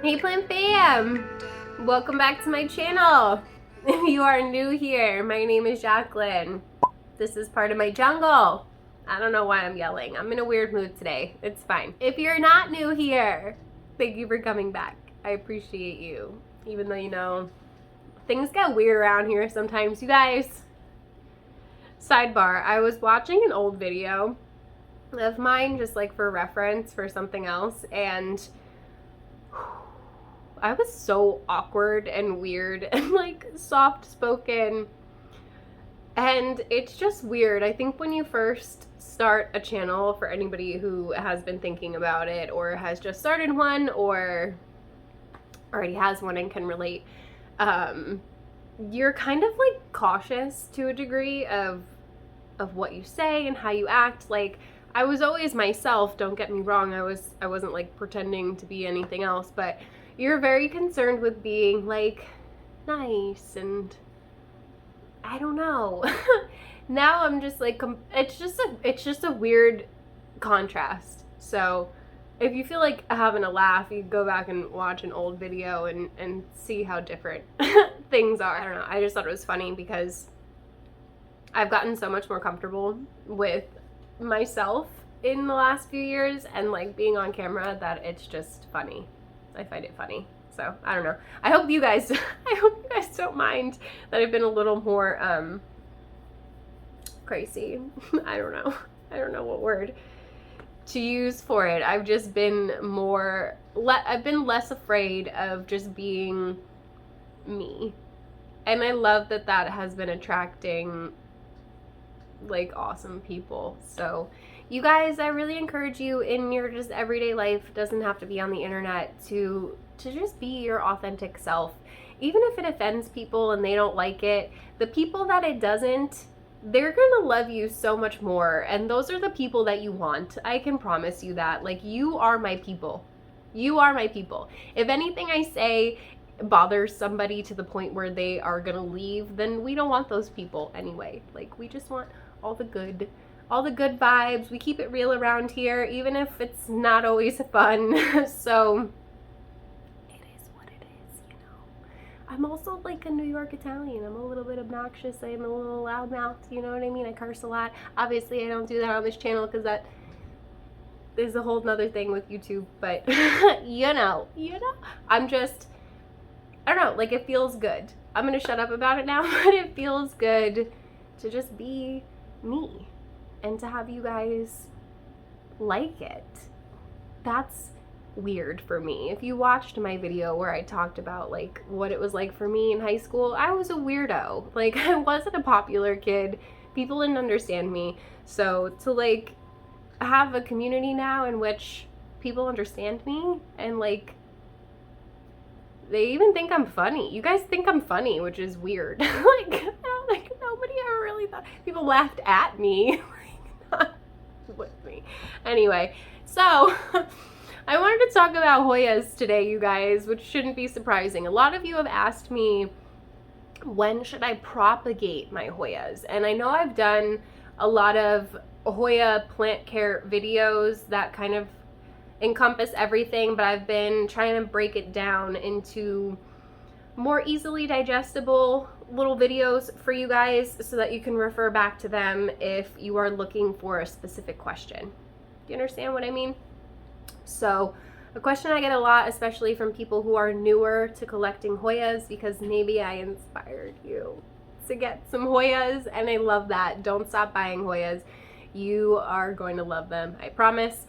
Hey plant fam! Welcome back to my channel. If you are new here, my name is Jacqueline. This is part of my jungle. I don't know why I'm yelling. I'm in a weird mood today. It's fine. If you're not new here, thank you for coming back. I appreciate you. Even though, you know, things get weird around here sometimes. You guys, sidebar, I was watching an old video of mine just like for reference for something else, and I was so awkward and weird and like soft spoken, and it's just weird. I think when you first start a channel, for anybody who has been thinking about it or has just started one or already has one and can relate, you're kind of like cautious to a degree of what you say and how you act. Like, I was always myself, don't get me wrong. I wasn't like pretending to be anything else, but you're very concerned with being like nice, and I don't know. Now I'm just like, it's just a weird contrast. So if you feel like having a laugh, you go back and watch an old video and see how different things are. I don't know. I just thought it was funny because I've gotten so much more comfortable with myself in the last few years and like being on camera that it's just funny. I find it funny. So I don't know. I hope you guys don't mind that I've been a little more crazy. I don't know what word to use for it. I've just been I've been less afraid of just being me. And I love that has been attracting like awesome people. So you guys, I really encourage you in your just everyday life, doesn't have to be on the internet, to just be your authentic self. Even if it offends people and they don't like it, the people that it doesn't, they're gonna love you so much more, and those are the people that you want. I can promise you that. Like, you are my people. You are my people. If anything I say bothers somebody to the point where they are gonna leave, then we don't want those people anyway. Like, we just want all the good vibes. We keep it real around here, even if it's not always fun. So it is what it is, you know. I'm also like a New York Italian. I'm a little bit obnoxious. I'm a little loudmouthed, you know what I mean? I curse a lot. Obviously I don't do that on this channel because that is a whole nother thing with YouTube, but you know, I'm just, I don't know, like, it feels good. I'm gonna shut up about it now, but it feels good to just be me and to have you guys like it. That's weird for me. If you watched my video where I talked about like what it was like for me in high school, I was a weirdo. Like, I wasn't a popular kid. People didn't understand me. So to like have a community now in which people understand me and like they even think I'm funny. You guys think I'm funny, which is weird. Like, nobody ever really thought. People laughed at me, like, not with me. Anyway, so I wanted to talk about Hoyas today, you guys, which shouldn't be surprising. A lot of you have asked me, when should I propagate my Hoyas? And I know I've done a lot of Hoya plant care videos that kind of encompass everything, but I've been trying to break it down into more easily digestible little videos for you guys so that you can refer back to them if you are looking for a specific question. Do you understand what I mean? So a question I get a lot, especially from people who are newer to collecting Hoyas, because maybe I inspired you to get some Hoyas, and I love that. Don't stop buying Hoyas. You are going to love them, I promise.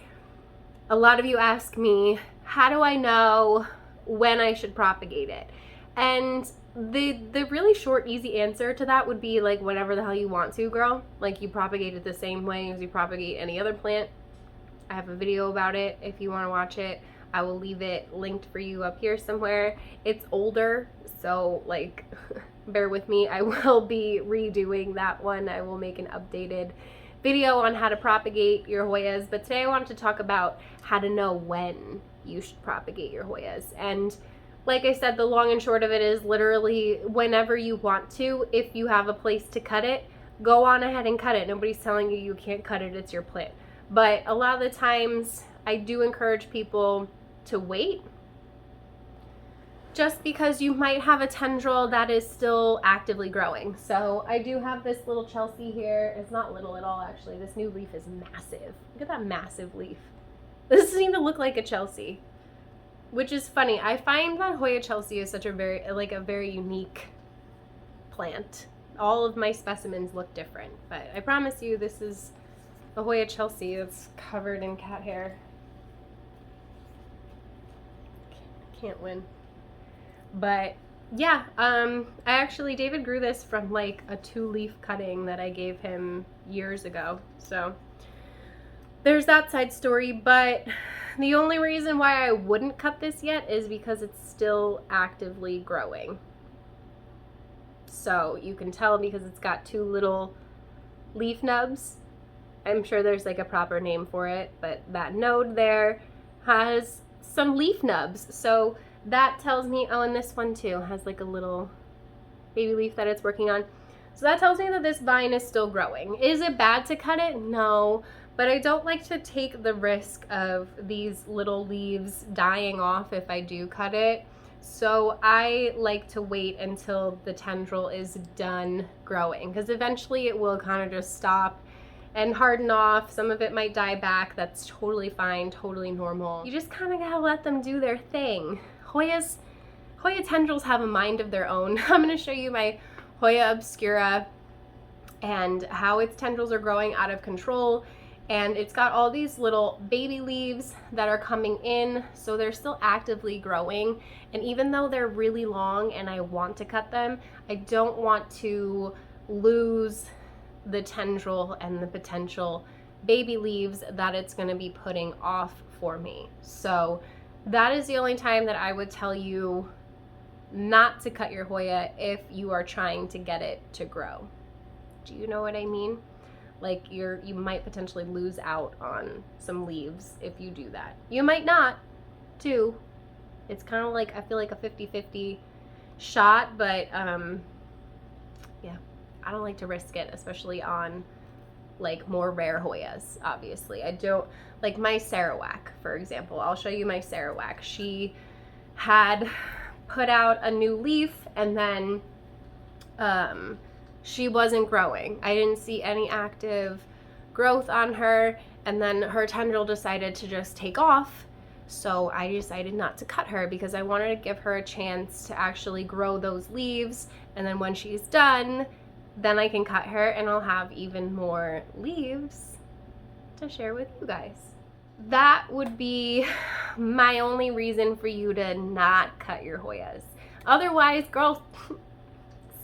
A lot of you ask me, how do I know when I should propagate it? And the really short, easy answer to that would be like, whenever the hell you want to, girl. Like, you propagate it the same way as you propagate any other plant. I have a video about it if you want to watch it. I will leave it linked for you up here somewhere. It's older, so like bear with me. I will be redoing that one. I will make an updated video on how to propagate your Hoyas, but today I wanted to talk about how to know when you should propagate your Hoyas. And like I said, the long and short of it is literally whenever you want to. If you have a place to cut it, go on ahead and cut it. Nobody's telling you you can't cut it, it's your plant. But a lot of the times I do encourage people to wait just because you might have a tendril that is still actively growing. So I do have this little Chelsea here. It's not little at all, actually. This new leaf is massive. Look at that massive leaf. This doesn't even look like a Chelsea, which is funny. I find that Hoya Chelsea is such a very unique plant. All of my specimens look different, but I promise you this is a Hoya Chelsea that's covered in cat hair. Can't win. But yeah, David grew this from like a 2-leaf cutting that I gave him years ago. So there's that side story, but the only reason why I wouldn't cut this yet is because it's still actively growing. So you can tell because it's got 2 little leaf nubs. I'm sure there's like a proper name for it, but that node there has some leaf nubs. So that tells me, oh, and this one too has like a little baby leaf that it's working on. So that tells me that this vine is still growing. Is it bad to cut it? No, but I don't like to take the risk of these little leaves dying off if I do cut it. So I like to wait until the tendril is done growing, because eventually it will kind of just stop and harden off. Some of it might die back. That's totally fine, totally normal. You just kind of gotta let them do their thing. Hoya tendrils have a mind of their own. I'm gonna show you my Hoya obscura and how its tendrils are growing out of control. And it's got all these little baby leaves that are coming in, so they're still actively growing. And even though they're really long and I want to cut them, I don't want to lose the tendril and the potential baby leaves that it's going to be putting off for me. So that is the only time that I would tell you not to cut your Hoya if you are trying to get it to grow. Do you know what I mean? Like you might potentially lose out on some leaves if you do that. You might not too. It's kind of like, I feel like a 50-50 shot, but yeah, I don't like to risk it, especially on like more rare Hoyas, obviously. I don't, like my Sarawak, for example. I'll show you my Sarawak. She had put out a new leaf and then she wasn't growing. I didn't see any active growth on her, and then her tendril decided to just take off. So I decided not to cut her because I wanted to give her a chance to actually grow those leaves, and then when she's done, then I can cut her and I'll have even more leaves to share with you guys. That would be my only reason for you to not cut your Hoyas. Otherwise, girl,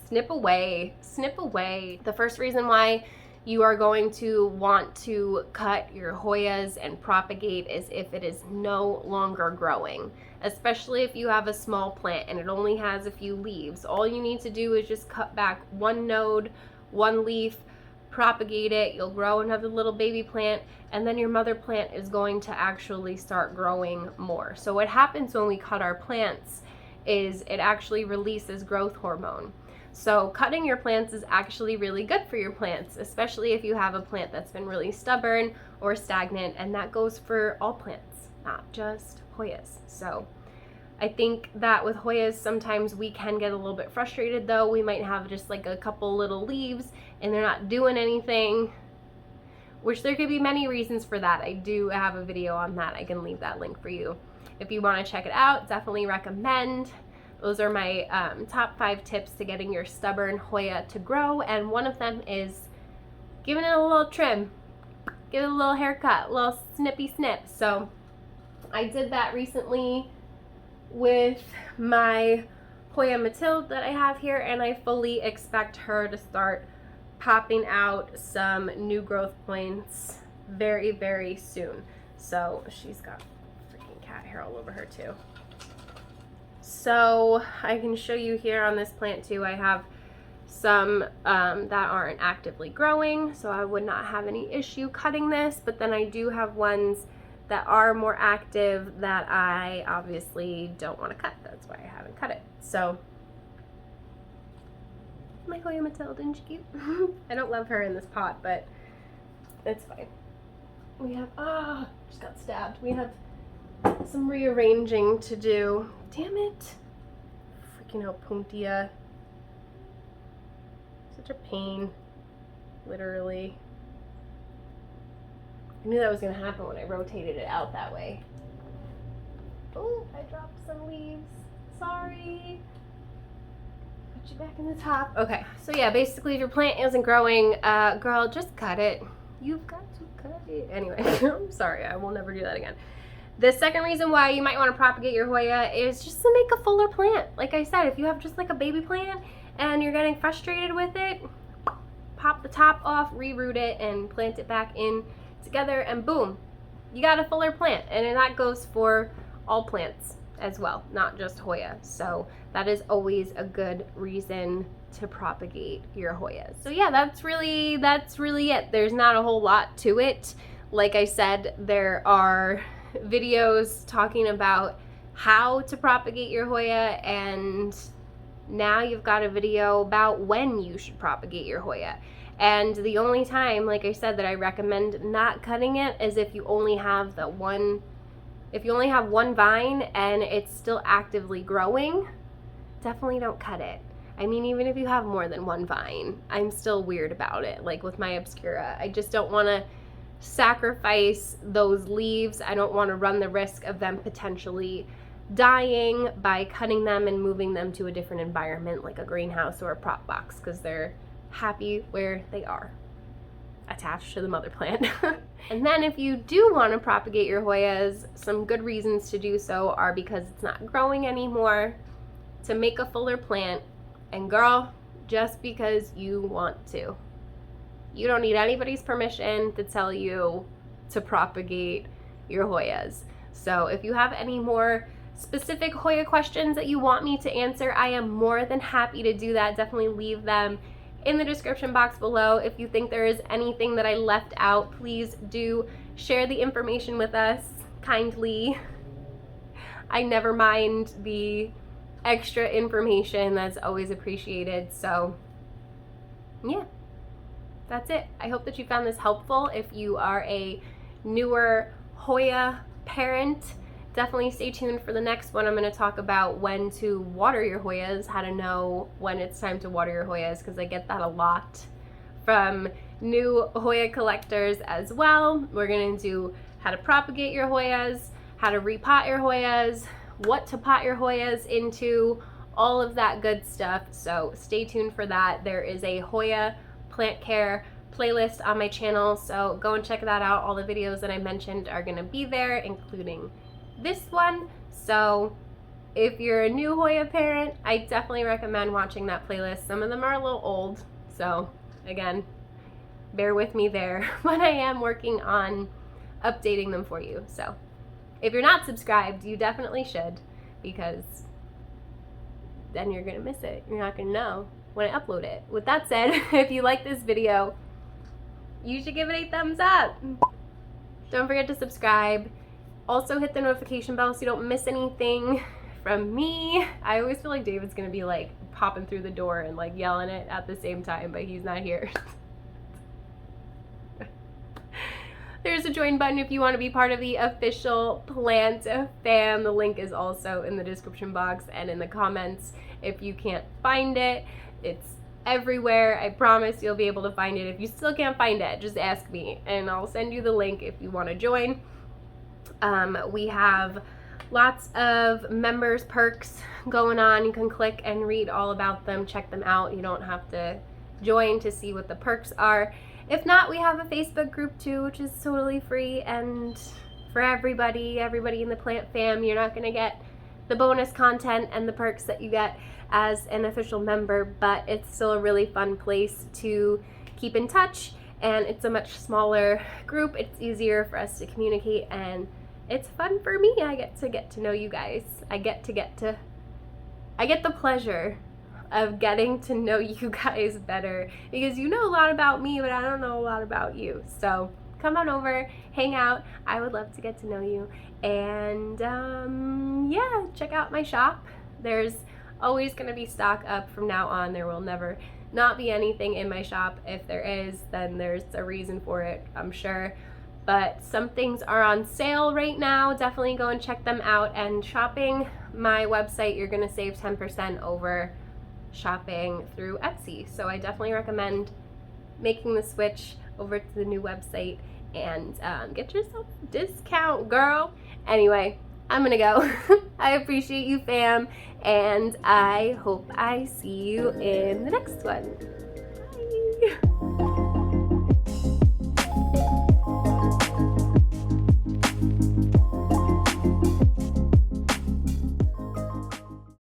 snip away, snip away. The first reason why you are going to want to cut your Hoyas and propagate is if it is no longer growing, especially if you have a small plant and it only has a few leaves. All you need to do is just cut back one node, one leaf, propagate it, you'll grow another little baby plant, and then your mother plant is going to actually start growing more. So what happens when we cut our plants is it actually releases growth hormone. So cutting your plants is actually really good for your plants, especially if you have a plant that's been really stubborn or stagnant, and that goes for all plants, not just Hoyas. So I think that with Hoyas, sometimes we can get a little bit frustrated though. We might have just like a couple little leaves and they're not doing anything, which there could be many reasons for that. I do have a video on that. I can leave that link for you. If you want to check it out, definitely recommend. Those are my top 5 tips to getting your stubborn Hoya to grow, and one of them is giving it a little trim, give it a little haircut, a little snippy snip. So I did that recently with my Hoya Matilde that I have here, and I fully expect her to start popping out some new growth points very, very soon. So she's got freaking cat hair all over her too. So I can show you here on this plant too, I have some that aren't actively growing, so I would not have any issue cutting this, but then I do have ones that are more active that I obviously don't want to cut. That's why I haven't cut it. So my Hoya Matilde, isn't she cute? I don't love her in this pot, but it's fine. We have, just got stabbed. We have some rearranging to do. Damn it. Freaking Opuntia. Such a pain. Literally. I knew that was going to happen when I rotated it out that way. Oh, I dropped some leaves. Sorry. Put you back in the top. Okay, so yeah, basically if your plant isn't growing, girl, just cut it. You've got to cut it. Anyway, I'm sorry, I will never do that again. The second reason why you might want to propagate your Hoya is just to make a fuller plant. Like I said, if you have just like a baby plant and you're getting frustrated with it, pop the top off, reroot it, and plant it back in together, and boom, you got a fuller plant. And that goes for all plants as well, not just Hoya. So that is always a good reason to propagate your Hoyas. So yeah, that's really it. There's not a whole lot to it. Like I said, there are videos talking about how to propagate your Hoya, and now you've got a video about when you should propagate your Hoya. And the only time, like I said, that I recommend not cutting it is if you only have one vine and it's still actively growing. Definitely don't cut it. I mean, even if you have more than one vine, I'm still weird about it. Like with my Obscura, I just don't want to sacrifice those leaves. I don't want to run the risk of them potentially dying by cutting them and moving them to a different environment like a greenhouse or a prop box, because they're happy where they are, attached to the mother plant. And then if you do want to propagate your Hoyas, some good reasons to do so are because it's not growing anymore, to make a fuller plant, and girl, just because you want to. You don't need anybody's permission to tell you to propagate your Hoyas. So if you have any more specific Hoya questions that you want me to answer, I am more than happy to do that. Definitely leave them in the description box below. If you think there is anything that I left out, please do share the information with us kindly. I never mind the extra information. That's always appreciated. So yeah, that's it. I hope that you found this helpful. If you are a newer Hoya parent, definitely stay tuned for the next one. I'm going to talk about when to water your Hoyas, how to know when it's time to water your Hoyas, because I get that a lot from new Hoya collectors as well. We're going to do how to propagate your Hoyas, how to repot your Hoyas, what to pot your Hoyas into, all of that good stuff. So stay tuned for that. There is a Hoya plant care playlist on my channel, so go and check that out. All the videos that I mentioned are going to be there, including this one. So if you're a new Hoya parent, I definitely recommend watching that playlist. Some of them are a little old, so again, bear with me there, but I am working on updating them for you. So if you're not subscribed, you definitely should, because then you're gonna miss it. You're not gonna know when I upload it. With that said, if you like this video, you should give it a thumbs up. Don't forget to subscribe. Also hit the notification bell so you don't miss anything from me. I always feel like David's gonna be like popping through the door and like yelling it at the same time, but he's not here. There's a join button if you want to be part of the official plant fam. The link is also in the description box and in the comments. If you can't find it, it's everywhere. I promise you'll be able to find it. If you still can't find it, just ask me and I'll send you the link if you want to join. We have lots of members perks going on. You can click and read all about them, check them out. You don't have to join to see what the perks are. If not, we have a Facebook group too, which is totally free and for everybody in the plant fam. You're not going to get the bonus content and the perks that you get as an official member, but it's still a really fun place to keep in touch, and it's a much smaller group. It's easier for us to communicate, and it's fun for me. I get to know you guys. I get the pleasure of getting to know you guys better, because you know a lot about me, but I don't know a lot about you. So come on over, hang out. I would love to get to know you. And yeah, check out my shop. There's always going to be stock up from now on. There will never not be anything in my shop. If there is, then there's a reason for it, I'm sure. but some things are on sale right now. Definitely go and check them out. And shopping my website, you're gonna save 10% over shopping through Etsy. So I definitely recommend making the switch over to the new website and get yourself a discount, girl. Anyway, I'm gonna go. I appreciate you, fam, and I hope I see you in the next one.